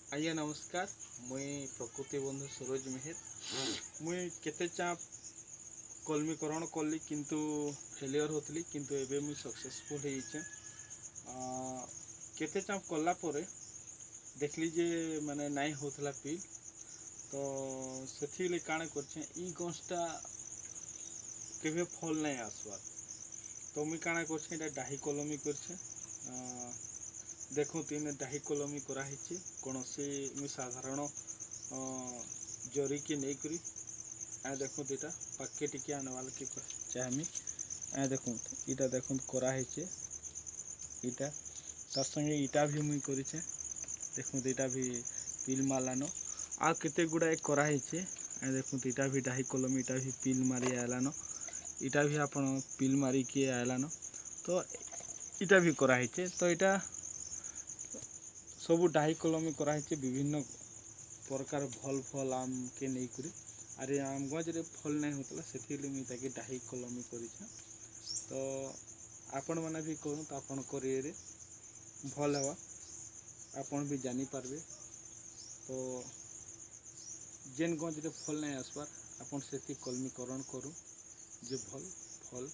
आज्ञा नमस्कार। मुई प्रकृति बंधु सरोज मेहर। मुई केते चाप कलमीकरण कली किंतु फेलियर होतली किंतु एबे मुई सक्सेसफुल होइछे। केते चाप कला परे देखली जे माने नाई होतला पिल तो सेथिले काणे करछे ई गछटा केबे फल नाई आसवार तो मुई काणे करछे एटा डाही कलमी करछे। देखो तीन डाही कलमी कराही कौन से मुई साधारण जरी के नहीं करी आ देखो इटा पाके टिके आनवाल के चाहमी आ देखो इटा देखो कराही इटा तार संगे इटा भी मुई करिछे। देखो इटा भी पिल मालानो आ केते गुड़ा कराही आ देखो इटा भी डाही कलमी इटा भी पिल मारी आलानो इटा भी आपण पिल मारी के आलानो तो इटा भी कराही तो इटा सबू डाही कलमी कराही विभिन्न प्रकार भल फल आम के नहीं करी अरे आम गजरे फल नहीं होता से मुझे डाही कलमी कर तो आपण मैंने भी करूँ तो आपण करिए भल है आपण भी जानी पारबे। तो जेन गजरे फल नहीं आसबार आपण से कलमीकरण करूँ जे भल फल